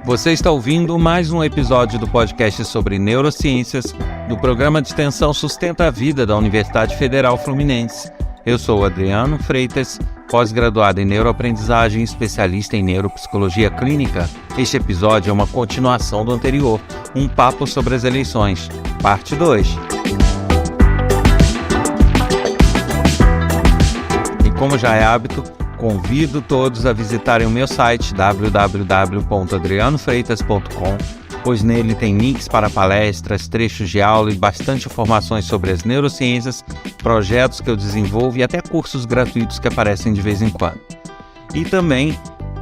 Você está ouvindo mais um episódio do podcast sobre neurociências do programa de extensão Sustenta a Vida da Universidade Federal Fluminense. Eu sou Adriano Freitas, pós-graduado em neuroaprendizagem e especialista em neuropsicologia clínica. Este episódio é uma continuação do anterior, um papo sobre as eleições, parte 2. E como já é hábito, convido todos a visitarem o meu site www.adrianofreitas.com, pois nele tem links para palestras, trechos de aula e bastante informações sobre as neurociências, projetos que eu desenvolvo e até cursos gratuitos que aparecem de vez em quando. E também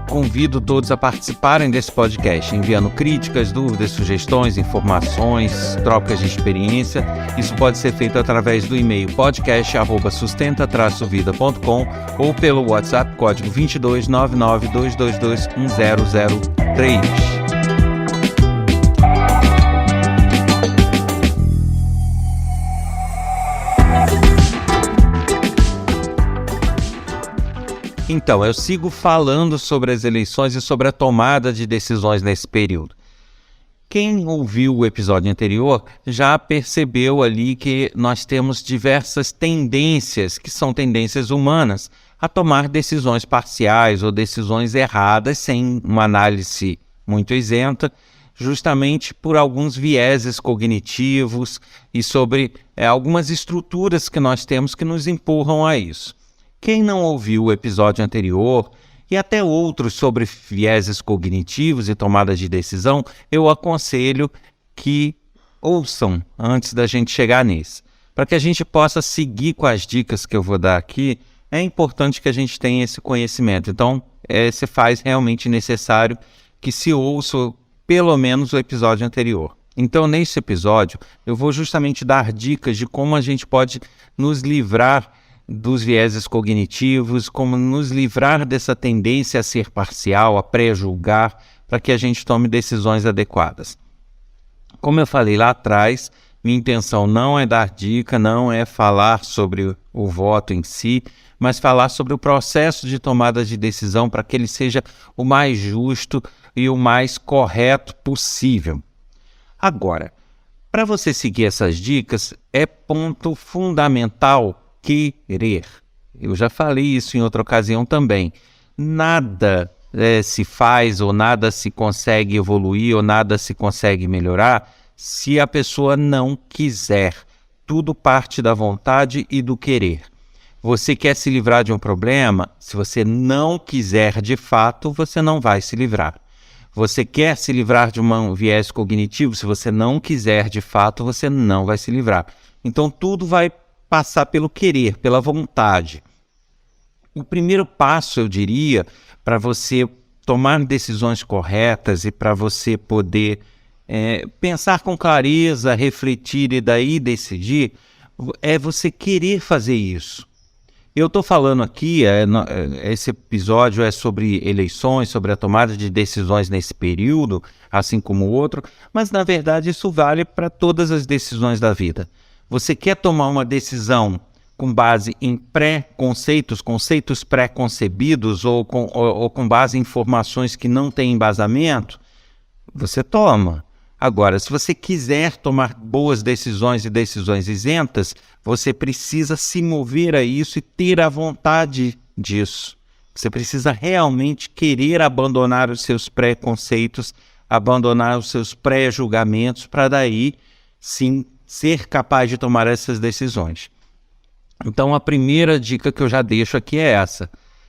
convido todos a participarem desse podcast, enviando críticas, dúvidas, sugestões, informações, trocas de experiência. Isso pode ser feito através do e-mail podcast@sustenta-vida.com ou pelo WhatsApp código 22 99 222 1003. Então, eu sigo falando sobre as eleições e sobre a tomada de decisões nesse período. Quem ouviu o episódio anterior já percebeu ali que nós temos diversas tendências, que são tendências humanas, a tomar decisões parciais ou decisões erradas sem uma análise muito isenta, justamente por alguns vieses cognitivos e sobre algumas estruturas que nós temos que nos empurram a isso. Quem não ouviu o episódio anterior e até outros sobre vieses cognitivos e tomada de decisão, eu aconselho que ouçam antes da gente chegar nesse. Para que a gente possa seguir com as dicas que eu vou dar aqui, é importante que a gente tenha esse conhecimento. Então, se faz realmente necessário que se ouça pelo menos o episódio anterior. Então, nesse episódio, eu vou justamente dar dicas de como a gente pode nos livrar dos vieses cognitivos, como nos livrar dessa tendência a ser parcial, a pré-julgar, para que a gente tome decisões adequadas. Como eu falei lá atrás, minha intenção não é dar dica, não é falar sobre o voto em si, mas falar sobre o processo de tomada de decisão para que ele seja o mais justo e o mais correto possível. Agora, para você seguir essas dicas, é ponto fundamental querer. Eu já falei isso em outra ocasião também. Nada se faz ou nada se consegue evoluir ou nada se consegue melhorar se a pessoa não quiser. Tudo parte da vontade e do querer. Você quer se livrar de um problema? Se você não quiser de fato, você não vai se livrar. Você quer se livrar de um viés cognitivo? Se você não quiser de fato, você não vai se livrar. Então tudo vai passar pelo querer, pela vontade. O primeiro passo, eu diria, para você tomar decisões corretas e para você poder pensar com clareza, refletir e daí decidir, é você querer fazer isso. Eu estou falando aqui, esse episódio é sobre eleições, sobre a tomada de decisões nesse período, assim como o outro, mas na verdade isso vale para todas as decisões da vida. Você quer tomar uma decisão com base em conceitos pré-concebidos ou com base em informações que não têm embasamento? Você toma. Agora, se você quiser tomar boas decisões e decisões isentas, você precisa se mover a isso e ter a vontade disso. Você precisa realmente querer abandonar os seus pré-conceitos, abandonar os seus pré-julgamentos para daí, sim, ser capaz de tomar essas decisões. Então, a primeira dica que eu já deixo aqui é essa,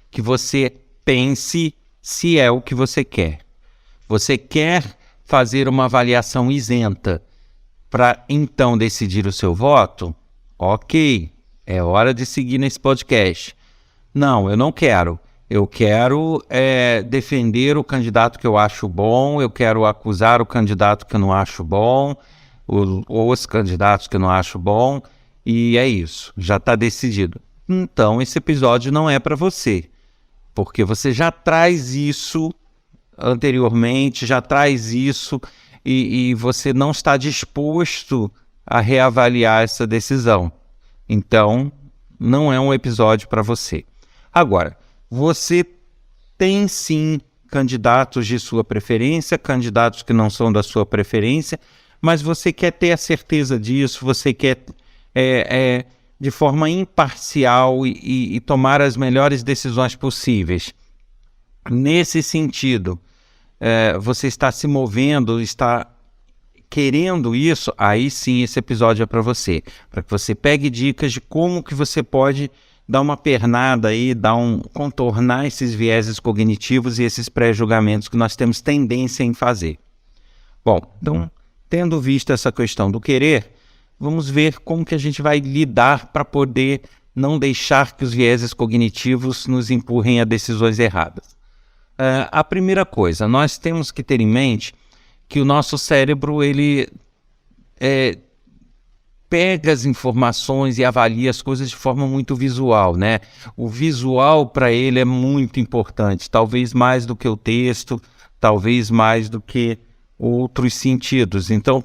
que você pense se é o que você quer. Você quer fazer uma avaliação isenta para então decidir o seu voto? Ok, é hora de seguir nesse podcast. Não, eu não quero. Eu quero defender o candidato que eu acho bom, eu quero acusar o candidato que eu não acho bom, ou os candidatos que eu não acho bom, e é isso, já está decidido. Então esse episódio não é para você, porque você já traz isso anteriormente, já traz isso e você não está disposto a reavaliar essa decisão. Então não é um episódio para você. Agora, você tem sim candidatos de sua preferência, candidatos que não são da sua preferência, mas você quer ter a certeza disso, você quer de forma imparcial e tomar as melhores decisões possíveis. Nesse sentido, você está se movendo, está querendo isso, aí sim esse episódio é para você que você pegue dicas de como que você pode dar uma pernada aí, contornar esses vieses cognitivos e esses pré-julgamentos que nós temos tendência em fazer. Bom, então, tendo visto essa questão do querer, vamos ver como que a gente vai lidar para poder não deixar que os vieses cognitivos nos empurrem a decisões erradas. A primeira coisa, nós temos que ter em mente que o nosso cérebro, ele pega as informações e avalia as coisas de forma muito visual, né? O visual para ele é muito importante, talvez mais do que o texto, talvez mais do que outros sentidos. Então,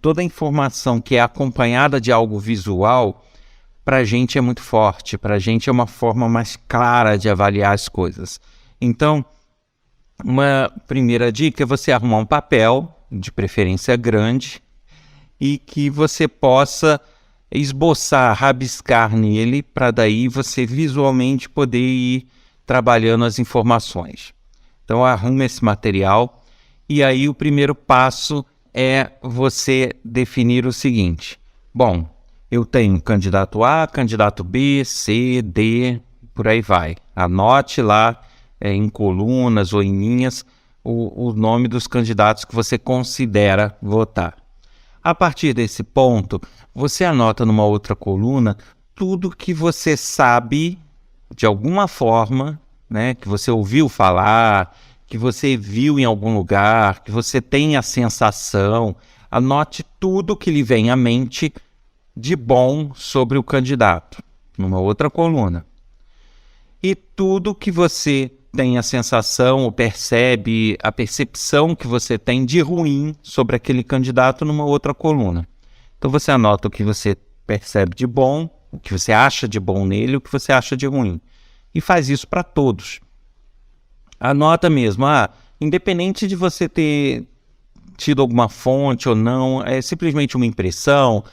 toda informação que é acompanhada de algo visual, para a gente é muito forte, para a gente é uma forma mais clara de avaliar as coisas. Então, uma primeira dica é você arrumar um papel, de preferência grande, e que você possa esboçar, rabiscar nele, para daí você visualmente poder ir trabalhando as informações. Então, arrume esse material, e aí o primeiro passo é você definir o seguinte: bom, eu tenho candidato A, candidato B, C, D, por aí vai. Anote lá em colunas ou em linhas o nome dos candidatos que você considera votar. A partir desse ponto, você anota numa outra coluna tudo que você sabe de alguma forma, né, que você ouviu falar, que você viu em algum lugar, que você tem a sensação. Anote tudo que lhe vem à mente de bom sobre o candidato, numa outra coluna. E tudo que você tem a sensação ou percebe, a percepção que você tem de ruim sobre aquele candidato numa outra coluna. Então você anota o que você percebe de bom, o que você acha de bom nele, o que você acha de ruim. E faz isso para todos. Anota mesmo, independente de você ter tido alguma fonte ou não, é simplesmente uma impressão,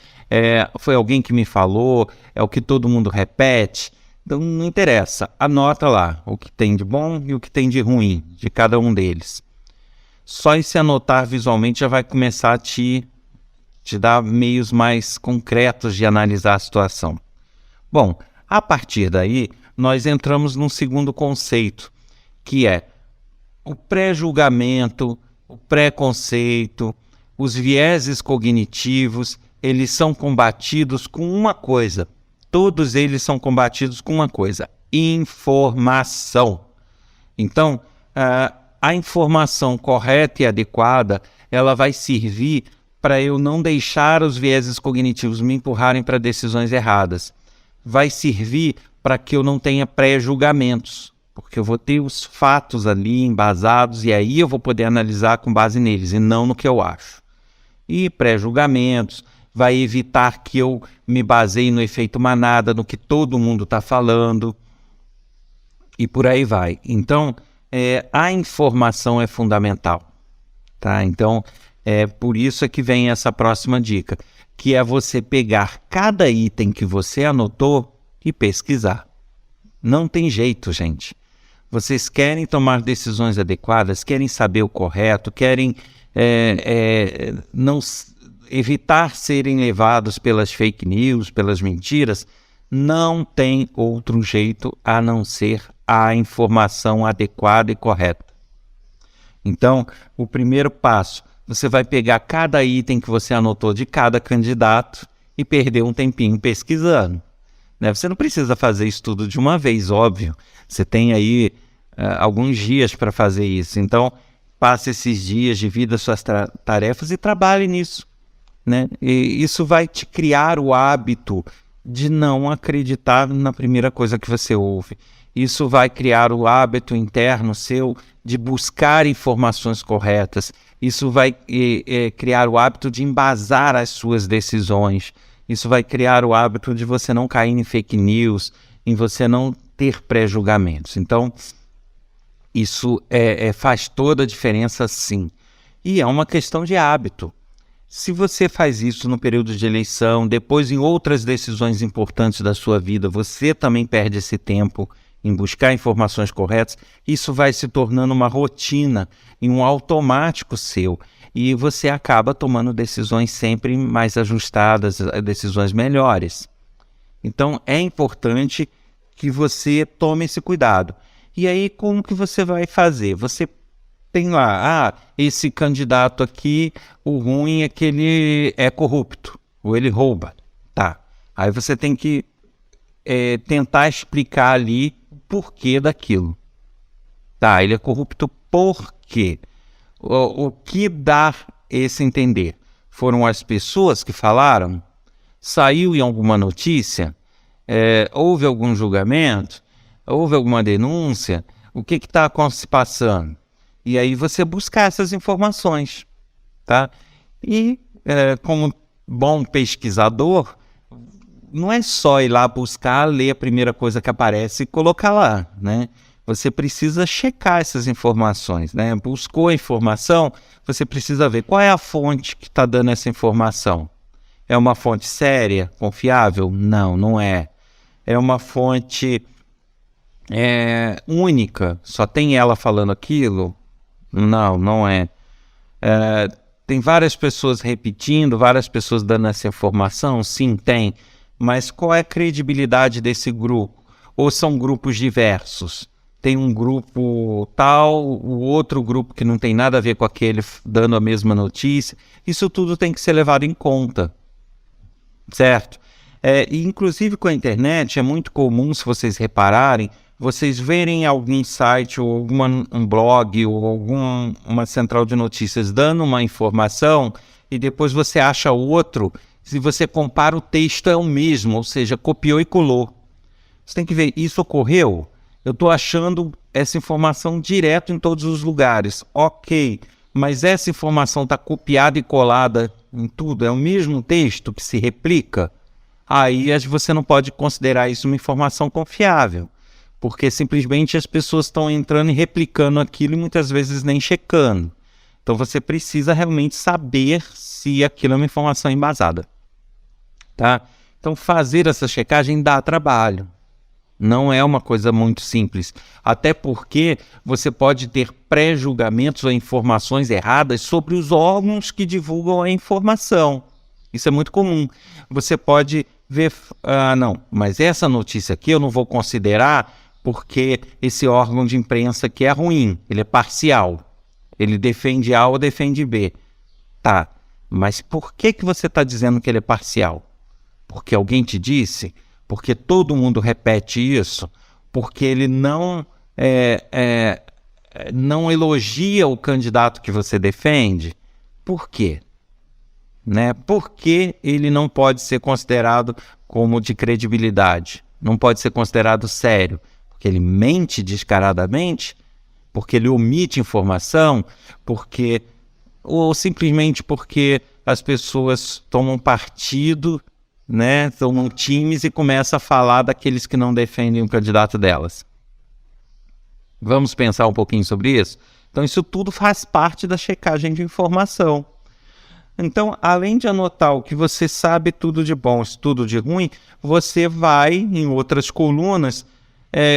foi alguém que me falou, é o que todo mundo repete. Então não interessa, anota lá o que tem de bom e o que tem de ruim de cada um deles. Só esse anotar visualmente já vai começar a te dar meios mais concretos de analisar a situação. Bom, a partir daí, nós entramos num segundo conceito, que é o pré-julgamento, o preconceito, os vieses cognitivos, eles são combatidos com uma coisa. Todos eles são combatidos com uma coisa: informação. Então, a informação correta e adequada, ela vai servir para eu não deixar os vieses cognitivos me empurrarem para decisões erradas. Vai servir para que eu não tenha pré-julgamentos, porque eu vou ter os fatos ali embasados e aí eu vou poder analisar com base neles e não no que eu acho. E pré-julgamentos vai evitar que eu me baseie no efeito manada, no que todo mundo está falando, e por aí vai. Então, a informação é fundamental, tá? Então, por isso é que vem essa próxima dica, que é você pegar cada item que você anotou e pesquisar. Não tem jeito, gente. Vocês querem tomar decisões adequadas, querem saber o correto, querem não evitar serem levados pelas fake news, pelas mentiras, não tem outro jeito a não ser a informação adequada e correta. Então, o primeiro passo, você vai pegar cada item que você anotou de cada candidato e perder um tempinho pesquisando, né? Você não precisa fazer isso tudo de uma vez, óbvio. Você tem aí alguns dias para fazer isso. Então, passe esses dias, divida suas tarefas e trabalhe nisso, né? E isso vai te criar o hábito de não acreditar na primeira coisa que você ouve. Isso vai criar o hábito interno seu de buscar informações corretas. Isso vai criar o hábito de embasar as suas decisões. Isso vai criar o hábito de você não cair em fake news, em você não ter pré-julgamentos. Então, Isso faz toda a diferença, sim. E é uma questão de hábito. Se você faz isso no período de eleição, depois em outras decisões importantes da sua vida, você também perde esse tempo em buscar informações corretas, isso vai se tornando uma rotina e um automático seu. E você acaba tomando decisões sempre mais ajustadas, decisões melhores. Então é importante que você tome esse cuidado. E aí como que você vai fazer? Você tem lá, esse candidato aqui, o ruim é que ele é corrupto, ou ele rouba. Tá. Aí você tem que tentar explicar ali o porquê daquilo. Tá, ele é corrupto por quê? O que dá esse entender? Foram as pessoas que falaram? Saiu em alguma notícia? Houve algum julgamento? Houve alguma denúncia? O que está se passando? E aí você buscar essas informações, tá? E como bom pesquisador, não é só ir lá buscar, ler a primeira coisa que aparece e colocar lá, né? Você precisa checar essas informações, né? Buscou a informação, você precisa ver qual é a fonte que está dando essa informação. É uma fonte séria, confiável? Não, não é. É uma fonte única, só tem ela falando aquilo? Não, não é. Tem várias pessoas repetindo, várias pessoas dando essa informação? Sim, tem. Mas qual é a credibilidade desse grupo? Ou são grupos diversos? Tem um grupo tal, o outro grupo que não tem nada a ver com aquele dando a mesma notícia. Isso tudo tem que ser levado em conta, certo? E inclusive com a internet é muito comum, se vocês repararem, vocês verem algum site ou um blog ou alguma central de notícias dando uma informação e depois você acha outro, se você compara o texto é o mesmo, ou seja, copiou e colou. Você tem que ver, isso ocorreu? Eu estou achando essa informação direto em todos os lugares. Ok, mas essa informação está copiada e colada em tudo? É o mesmo texto que se replica? Aí você não pode considerar isso uma informação confiável, porque simplesmente as pessoas estão entrando e replicando aquilo e muitas vezes nem checando. Então você precisa realmente saber se aquilo é uma informação embasada. Tá? Então fazer essa checagem dá trabalho. Não é uma coisa muito simples, até porque você pode ter pré-julgamentos ou informações erradas sobre os órgãos que divulgam a informação. Isso é muito comum. Você pode ver, não, mas essa notícia aqui eu não vou considerar porque esse órgão de imprensa aqui é ruim, ele é parcial. Ele defende A ou defende B. Tá, mas por que você está dizendo que ele é parcial? Porque alguém te disse? Porque todo mundo repete isso? Porque ele não elogia o candidato que você defende? Por quê? Né? Por que ele não pode ser considerado como de credibilidade? Não pode ser considerado sério? Porque ele mente descaradamente? Porque ele omite informação? Ou simplesmente porque as pessoas tomam partido, né, tomam times e começam a falar daqueles que não defendem o candidato delas? Vamos pensar um pouquinho sobre isso? Então isso tudo faz parte da checagem de informação. Então, além de anotar o que você sabe tudo de bom, tudo de ruim, você vai em outras colunas,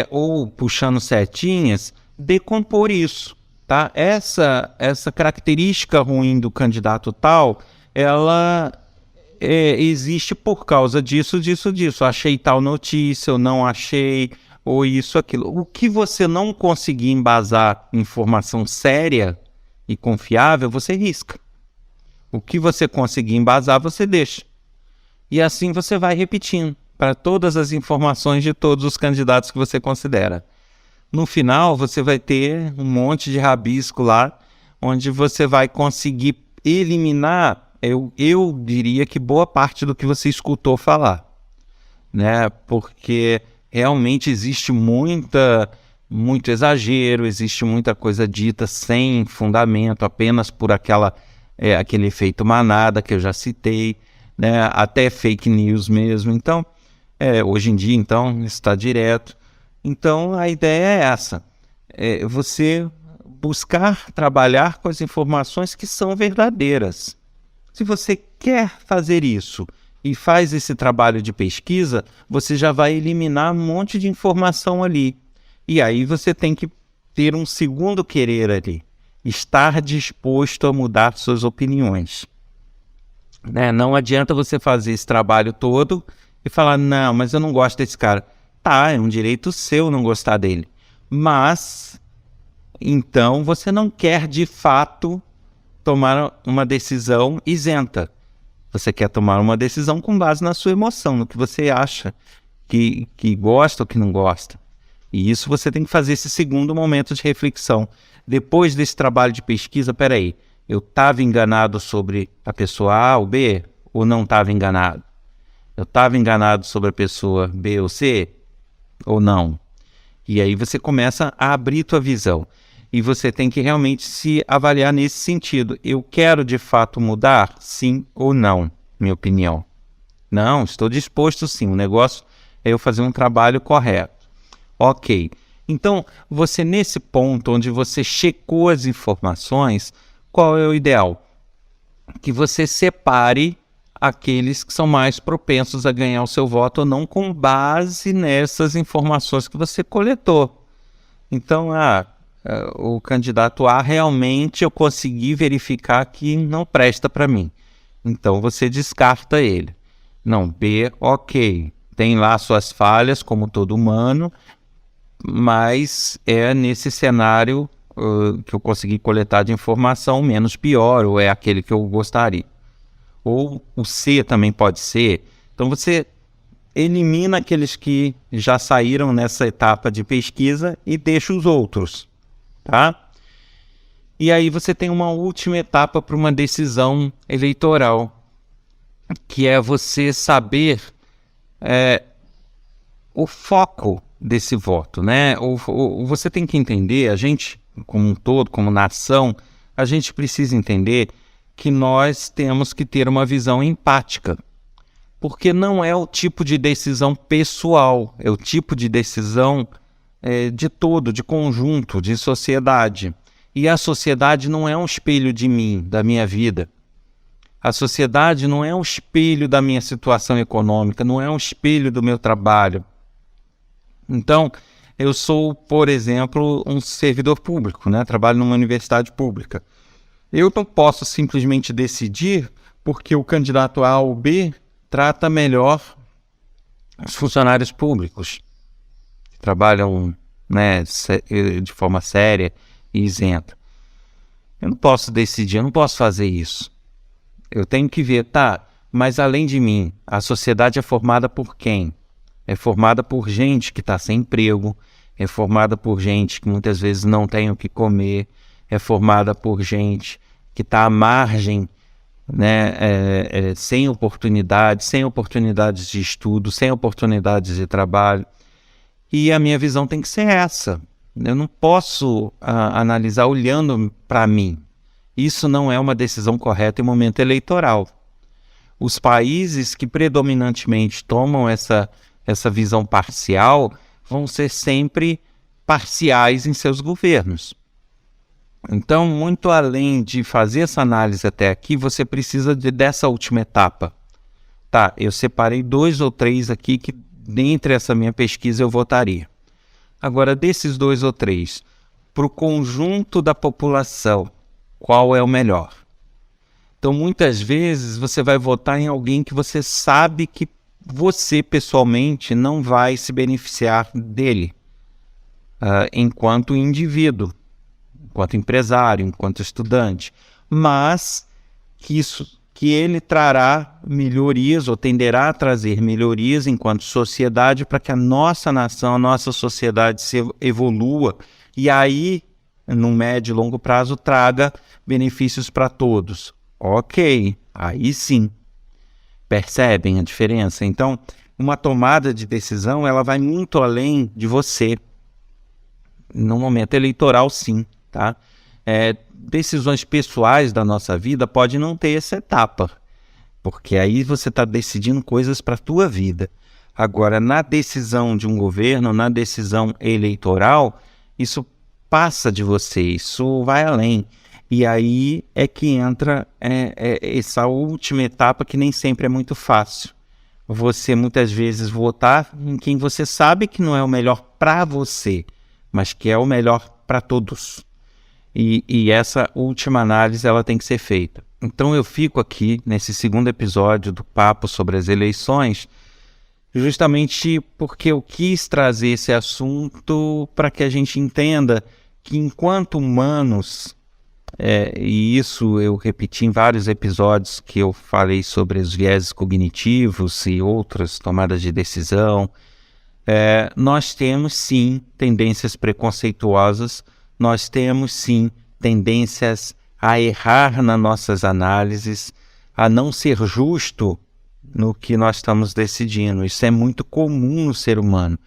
ou puxando setinhas, decompor isso. Tá? Essa característica ruim do candidato tal, ela existe por causa disso. Achei tal notícia, eu não achei, ou isso, aquilo. O que você não conseguir embasar informação séria e confiável, você risca. O que você conseguir embasar, você deixa. E assim você vai repetindo para todas as informações de todos os candidatos que você considera. No final, você vai ter um monte de rabisco lá, onde você vai conseguir eliminar, eu diria que boa parte do que você escutou falar, né? Porque realmente existe muito exagero, existe muita coisa dita sem fundamento, apenas por aquele efeito manada que eu já citei, né? Até fake news mesmo. Então, hoje em dia, então, está direto. Então, a ideia é essa. você buscar trabalhar com as informações que são verdadeiras. Se você quer fazer isso e faz esse trabalho de pesquisa, você já vai eliminar um monte de informação ali. E aí você tem que ter um segundo querer ali, estar disposto a mudar suas opiniões. Né? Não adianta você fazer esse trabalho todo e falar, não, mas eu não gosto desse cara. Tá, é um direito seu não gostar dele. Mas, então, você não quer de fato tomar uma decisão isenta. Você quer tomar uma decisão com base na sua emoção, no que você acha que gosta ou que não gosta. E isso você tem que fazer esse segundo momento de reflexão. Depois desse trabalho de pesquisa, peraí, eu estava enganado sobre a pessoa A ou B ou não estava enganado? Eu estava enganado sobre a pessoa B ou C ou não? E aí você começa a abrir tua visão. E você tem que realmente se avaliar nesse sentido. Eu quero de fato mudar? Sim ou não? Minha opinião. Não, estou disposto sim. O negócio é eu fazer um trabalho correto. Ok. Então, você nesse ponto onde você checou as informações, qual é o ideal? Que você separe aqueles que são mais propensos a ganhar o seu voto ou não com base nessas informações que você coletou. Então, o candidato A realmente eu consegui verificar que não presta para mim. Então, você descarta ele. Não, B, ok. Tem lá suas falhas, como todo humano, mas é nesse cenário que eu consegui coletar de informação menos pior, ou é aquele que eu gostaria. Ou o C também pode ser. Então você elimina aqueles que já saíram nessa etapa de pesquisa e deixa os outros, tá? E aí você tem uma última etapa para uma decisão eleitoral, que é você saber o foco desse voto, né? Você tem que entender, a gente como um todo, como nação, a gente precisa entender que nós temos que ter uma visão empática, porque não é o tipo de decisão pessoal, é o tipo de decisão de todo, de conjunto, de sociedade. E a sociedade não é um espelho de mim, da minha vida. A sociedade não é um espelho da minha situação econômica, não é um espelho do meu trabalho. Então, eu sou, por exemplo, um servidor público, né? Trabalho numa universidade pública. Eu não posso simplesmente decidir porque o candidato A ou B trata melhor os funcionários públicos, que trabalham, né, de forma séria e isenta. Eu não posso decidir, eu não posso fazer isso. Eu tenho que ver, tá, mas além de mim, a sociedade é formada por quem? É formada por gente que está sem emprego, é formada por gente que muitas vezes não tem o que comer, é formada por gente que está à margem, né, sem oportunidades de estudo, sem oportunidades de trabalho. E a minha visão tem que ser essa. Eu não posso analisar olhando para mim. Isso não é uma decisão correta em momento eleitoral. Os países que predominantemente tomam essa visão parcial vão ser sempre parciais em seus governos. Então, muito além de fazer essa análise até aqui, você precisa dessa última etapa. Tá, eu separei 2 ou 3 aqui que dentre essa minha pesquisa eu votaria. Agora, desses 2 ou 3, para o conjunto da população, qual é o melhor? Então, muitas vezes você vai votar em alguém que você sabe que você pessoalmente não vai se beneficiar dele enquanto indivíduo, enquanto empresário, enquanto estudante, mas que ele trará melhorias ou tenderá a trazer melhorias enquanto sociedade para que a nossa nação, a nossa sociedade se evolua e aí, no médio e longo prazo, traga benefícios para todos. Ok, aí sim. Percebem a diferença? Então, uma tomada de decisão, ela vai muito além de você. No momento eleitoral, sim, tá? Decisões pessoais da nossa vida pode não ter essa etapa, porque aí você está decidindo coisas para a tua vida. Agora, na decisão de um governo, na decisão eleitoral, isso passa de você, isso vai além. E aí é que entra essa última etapa que nem sempre é muito fácil. Você muitas vezes votar em quem você sabe que não é o melhor para você, mas que é o melhor para todos. E essa última análise ela tem que ser feita. Então eu fico aqui nesse segundo episódio do Papo sobre as Eleições, justamente porque eu quis trazer esse assunto para que a gente entenda que enquanto humanos, e isso eu repeti em vários episódios que eu falei sobre os vieses cognitivos e outras tomadas de decisão, nós temos sim tendências preconceituosas, nós temos sim tendências a errar nas nossas análises, a não ser justo no que nós estamos decidindo. Isso é muito comum no ser humano.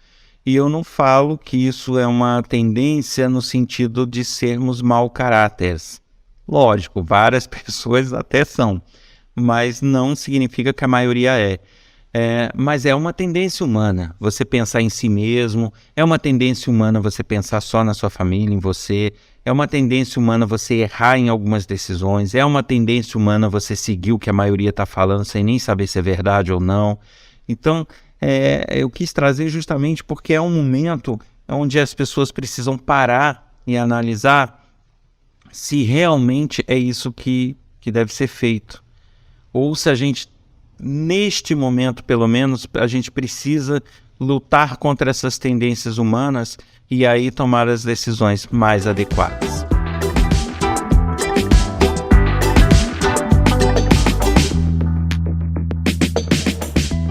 E eu não falo que isso é uma tendência no sentido de sermos mau caráteres. Lógico, várias pessoas até são, mas não significa que a maioria é. Mas é uma tendência humana você pensar em si mesmo, é uma tendência humana você pensar só na sua família, em você, é uma tendência humana você errar em algumas decisões, é uma tendência humana você seguir o que a maioria está falando sem nem saber se é verdade ou não. Então, eu quis trazer justamente porque é um momento onde as pessoas precisam parar e analisar se realmente é isso que deve ser feito. Ou se a gente, neste momento pelo menos, a gente precisa lutar contra essas tendências humanas e aí tomar as decisões mais adequadas.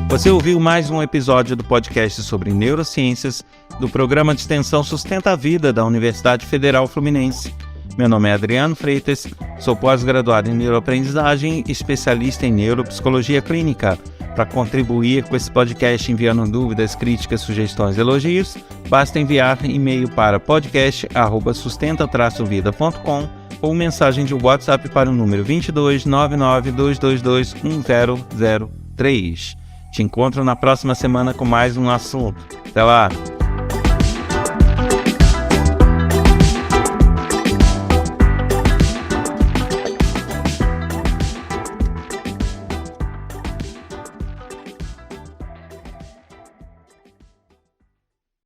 Você ouviu mais um episódio do podcast sobre neurociências do programa de extensão Sustenta a Vida da Universidade Federal Fluminense. Meu nome é Adriano Freitas, sou pós-graduado em neuroaprendizagem e especialista em neuropsicologia clínica. Para contribuir com esse podcast enviando dúvidas, críticas, sugestões e elogios, basta enviar e-mail para podcast@sustenta-vida.com ou mensagem de WhatsApp para o número 22 99 222 1003. Te encontro na próxima semana com mais um assunto. Até lá!